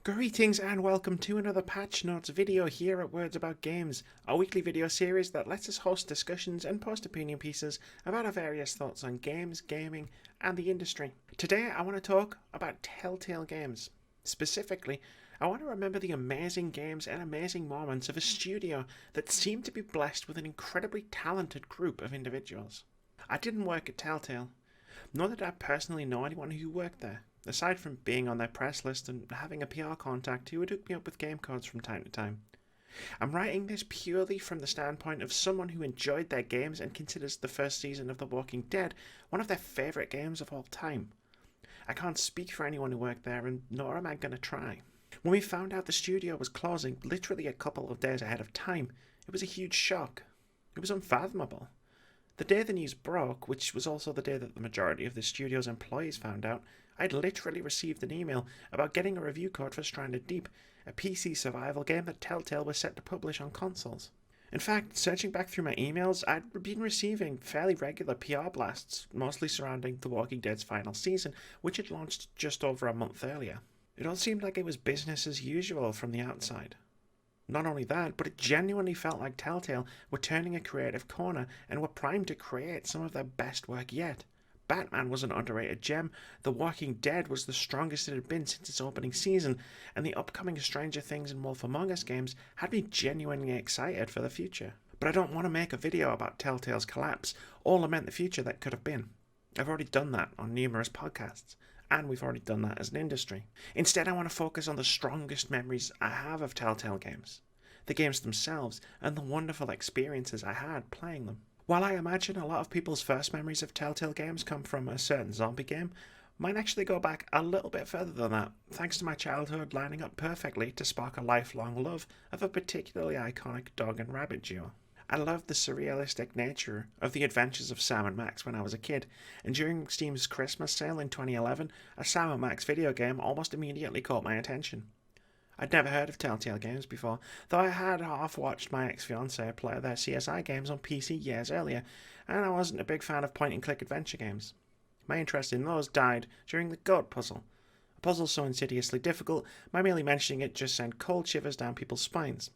Greetings and welcome to another Patch Notes video here at Words About Games, a weekly video series that lets us host discussions and post opinion pieces about our various thoughts on games, gaming, and the industry. Today I want to talk about Telltale Games. Specifically, I want to remember the amazing games and amazing moments of a studio that seemed to be blessed with an incredibly talented group of individuals. I didn't work at Telltale, nor did I personally know anyone who worked there, aside from being on their press list and having a PR contact who would hook me up with game codes from time to time. I'm writing this purely from the standpoint of someone who enjoyed their games and considers the first season of The Walking Dead one of their favourite games of all time. I can't speak for anyone who worked there, and nor am I going to try. When we found out the studio was closing literally a couple of days ahead of time, it was a huge shock. It was unfathomable. The day the news broke, which was also the day that the majority of the studio's employees found out, I'd literally received an email about getting a review code for Stranded Deep, a PC survival game that Telltale was set to publish on consoles. In fact, searching back through my emails, I'd been receiving fairly regular PR blasts, mostly surrounding The Walking Dead's final season, which had launched just over a month earlier. It all seemed like it was business as usual from the outside. Not only that, but it genuinely felt like Telltale were turning a creative corner and were primed to create some of their best work yet. Batman was an underrated gem, The Walking Dead was the strongest it had been since its opening season, and the upcoming Stranger Things and Wolf Among Us games had me genuinely excited for the future. But I don't want to make a video about Telltale's collapse or lament the future that could have been. I've already done that on numerous podcasts, and we've already done that as an industry. Instead, I want to focus on the strongest memories I have of Telltale games, the games themselves, and the wonderful experiences I had playing them. While I imagine a lot of people's first memories of Telltale games come from a certain zombie game, mine actually go back a little bit further than that, thanks to my childhood lining up perfectly to spark a lifelong love of a particularly iconic dog and rabbit duo. I loved the surrealistic nature of the adventures of Sam and Max when I was a kid, and during Steam's Christmas sale in 2011, a Sam and Max video game almost immediately caught my attention. I'd never heard of Telltale Games before, though I had half-watched my ex-fiancée play their CSI games on PC years earlier, and I wasn't a big fan of point-and-click adventure games. My interest in those died during the Goat Puzzle, a puzzle so insidiously difficult, my merely mentioning it just sent cold shivers down people's spines.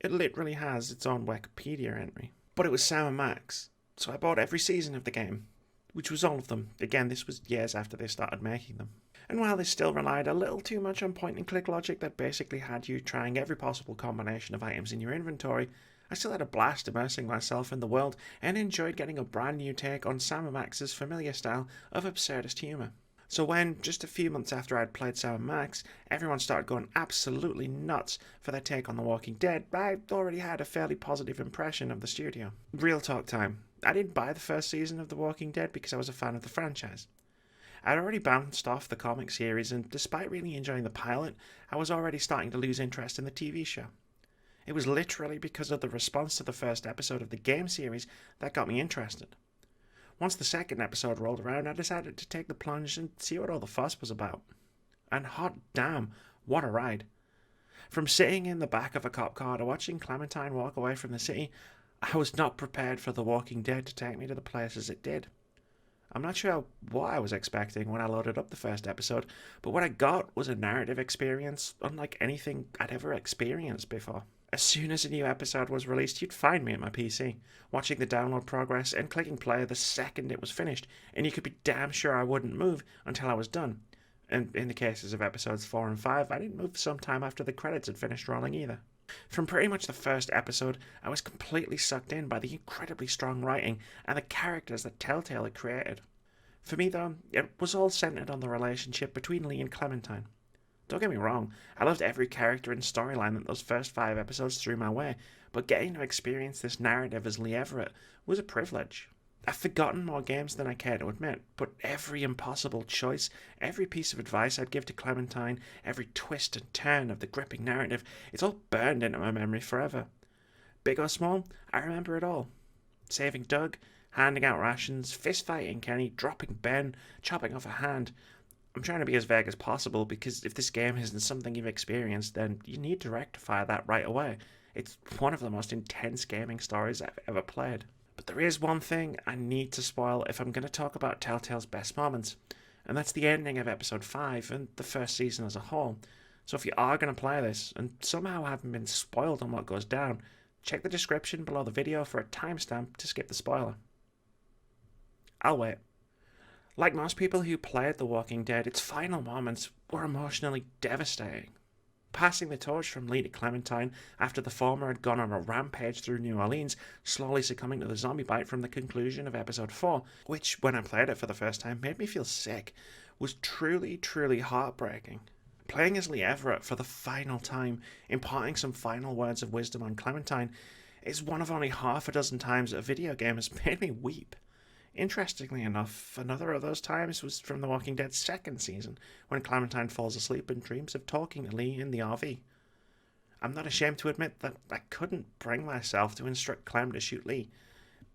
It literally has its own Wikipedia entry. But it was Sam and Max, so I bought every season of the game, which was all of them. Again, this was years after they started making them. And while they still relied a little too much on point-and-click logic that basically had you trying every possible combination of items in your inventory, I still had a blast immersing myself in the world and enjoyed getting a brand new take on Sam and Max's familiar style of absurdist humour. So when, just a few months after I'd played Sam and Max, everyone started going absolutely nuts for their take on The Walking Dead, I already had a fairly positive impression of the studio. Real talk time. I didn't buy the first season of The Walking Dead because I was a fan of the franchise. I'd already bounced off the comic series, and despite really enjoying the pilot, I was already starting to lose interest in the TV show. It was literally because of the response to the first episode of the game series that got me interested. Once the second episode rolled around, I decided to take the plunge and see what all the fuss was about. And hot damn, what a ride. From sitting in the back of a cop car to watching Clementine walk away from the city, I was not prepared for The Walking Dead to take me to the places it did. I'm not sure what I was expecting when I loaded up the first episode, but what I got was a narrative experience unlike anything I'd ever experienced before. As soon as a new episode was released, you'd find me at my PC, watching the download progress and clicking play the second it was finished, and you could be damn sure I wouldn't move until I was done. And in the cases of episodes 4 and 5, I didn't move some time after the credits had finished rolling either. From pretty much the first episode, I was completely sucked in by the incredibly strong writing and the characters that Telltale had created. For me though, it was all centered on the relationship between Lee and Clementine. Don't get me wrong, I loved every character and storyline that those first 5 episodes threw my way, but getting to experience this narrative as Lee Everett was a privilege. I've forgotten more games than I care to admit, but every impossible choice, every piece of advice I'd give to Clementine, every twist and turn of the gripping narrative, it's all burned into my memory forever. Big or small, I remember it all. Saving Doug, handing out rations, fist-fighting Kenny, dropping Ben, chopping off a hand. I'm trying to be as vague as possible because if this game isn't something you've experienced, then you need to rectify that right away. It's one of the most intense gaming stories I've ever played. But there is one thing I need to spoil if I'm going to talk about Telltale's best moments, and that's the ending of episode 5 and the first season as a whole. So if you are going to play this and somehow haven't been spoiled on what goes down, check the description below the video for a timestamp to skip the spoiler. I'll wait. Like most people who played The Walking Dead, its final moments were emotionally devastating. Passing the torch from Lee to Clementine after the former had gone on a rampage through New Orleans, slowly succumbing to the zombie bite from the conclusion of episode 4, which, when I played it for the first time, made me feel sick, was truly, truly heartbreaking. Playing as Lee Everett for the final time, imparting some final words of wisdom on Clementine, is one of only half a dozen times a video game has made me weep. Interestingly enough, another of those times was from The Walking Dead's second season, when Clementine falls asleep and dreams of talking to Lee in the RV. I'm not ashamed to admit that I couldn't bring myself to instruct Clem to shoot Lee.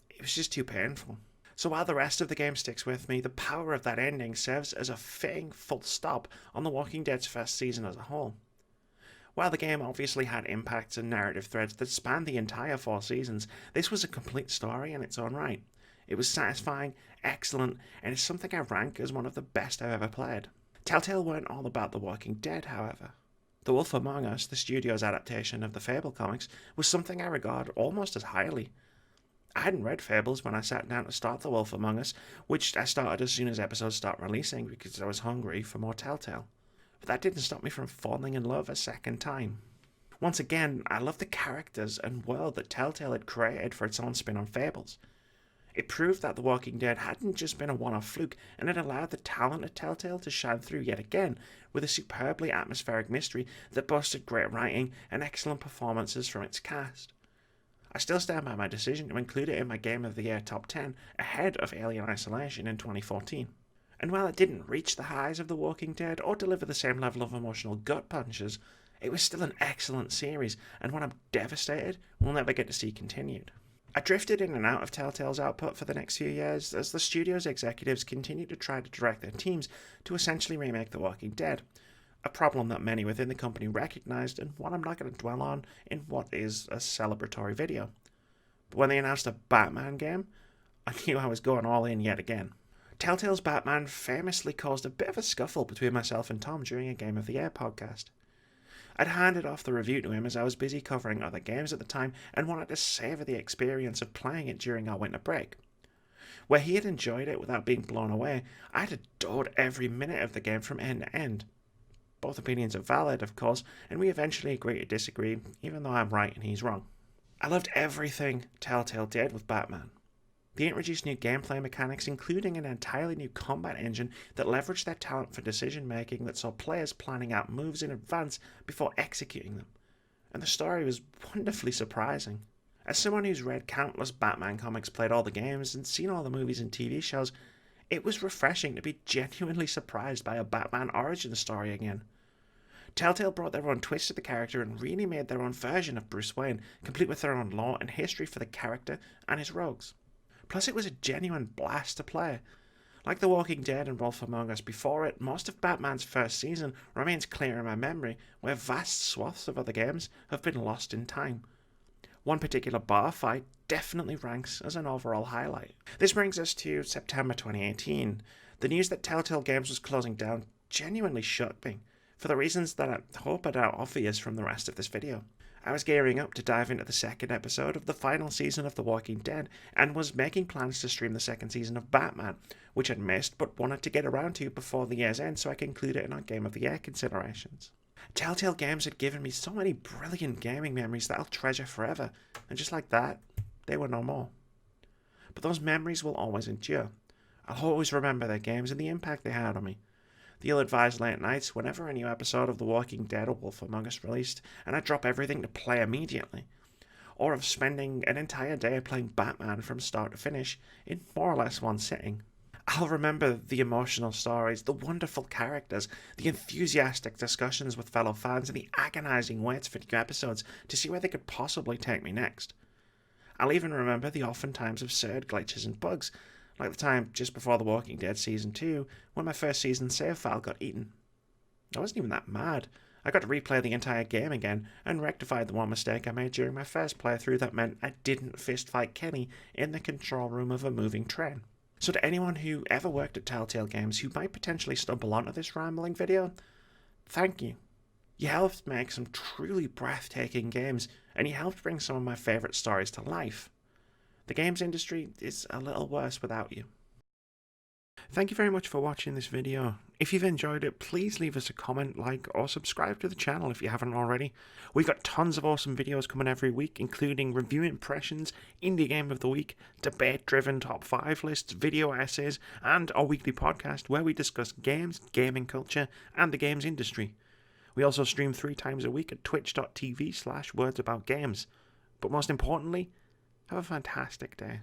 It was just too painful. So while the rest of the game sticks with me, the power of that ending serves as a fitting full stop on The Walking Dead's first season as a whole. While the game obviously had impacts and narrative threads that spanned the entire 4 seasons, this was a complete story in its own right. It was satisfying, excellent, and is something I rank as one of the best I've ever played. Telltale weren't all about The Walking Dead, however. The Wolf Among Us, the studio's adaptation of the Fable comics, was something I regard almost as highly. I hadn't read Fables when I sat down to start The Wolf Among Us, which I started as soon as episodes started releasing because I was hungry for more Telltale. But that didn't stop me from falling in love a second time. Once again, I love the characters and world that Telltale had created for its own spin on Fables. It proved that The Walking Dead hadn't just been a one-off fluke, and it allowed the talent of Telltale to shine through yet again with a superbly atmospheric mystery that boasted great writing and excellent performances from its cast. I still stand by my decision to include it in my Game of the Year top 10 ahead of Alien Isolation in 2014. And while it didn't reach the highs of The Walking Dead or deliver the same level of emotional gut punches, it was still an excellent series and one I'm devastated we'll never get to see continued. I drifted in and out of Telltale's output for the next few years as the studio's executives continued to try to direct their teams to essentially remake The Walking Dead, a problem that many within the company recognised and one I'm not going to dwell on in what is a celebratory video. But when they announced a Batman game, I knew I was going all in yet again. Telltale's Batman famously caused a bit of a scuffle between myself and Tom during a Game of the Year podcast. I'd handed off the review to him as I was busy covering other games at the time and wanted to savour the experience of playing it during our winter break. Where he had enjoyed it without being blown away, I'd adored every minute of the game from end to end. Both opinions are valid, of course, and we eventually agree to disagree, even though I'm right and he's wrong. I loved everything Telltale did with Batman. They introduced new gameplay mechanics, including an entirely new combat engine that leveraged their talent for decision making that saw players planning out moves in advance before executing them. And the story was wonderfully surprising. As someone who's read countless Batman comics, played all the games, and seen all the movies and TV shows, it was refreshing to be genuinely surprised by a Batman origin story again. Telltale brought their own twist to the character and really made their own version of Bruce Wayne, complete with their own lore and history for the character and his rogues. Plus, it was a genuine blast to play. Like The Walking Dead and Wolf Among Us before it, most of Batman's first season remains clear in my memory, where vast swaths of other games have been lost in time. One particular bar fight definitely ranks as an overall highlight. This brings us to September 2018. The news that Telltale Games was closing down genuinely shook me, for the reasons that I hope are now obvious from the rest of this video. I was gearing up to dive into the second episode of the final season of The Walking Dead and was making plans to stream the second season of Batman, which I'd missed but wanted to get around to before the year's end so I could include it in our Game of the Year considerations. Telltale Games had given me so many brilliant gaming memories that I'll treasure forever, and just like that, they were no more. But those memories will always endure. I'll always remember their games and the impact they had on me. The ill-advised late nights whenever a new episode of The Walking Dead or Wolf Among Us released, and I'd drop everything to play immediately. Or of spending an entire day playing Batman from start to finish in more or less one sitting. I'll remember the emotional stories, the wonderful characters, the enthusiastic discussions with fellow fans, and the agonising waits for new episodes to see where they could possibly take me next. I'll even remember the oftentimes absurd glitches and bugs, like the time just before The Walking Dead Season 2, when my first season save file got eaten. I wasn't even that mad. I got to replay the entire game again, and rectified the one mistake I made during my first playthrough that meant I didn't fistfight Kenny in the control room of a moving train. So to anyone who ever worked at Telltale Games who might potentially stumble onto this rambling video, thank you. You helped make some truly breathtaking games, and you helped bring some of my favourite stories to life. The games industry is a little worse without you. Thank you very much for watching this video. If you've enjoyed it, please leave us a comment, like, or subscribe to the channel if you haven't already. We've got tons of awesome videos coming every week, including review impressions, indie game of the week, debate-driven top 5 lists, video essays, and our weekly podcast where we discuss games, gaming culture, and the games industry. We also stream 3 times a week at twitch.tv/wordsaboutgames. But most importantly, have a fantastic day.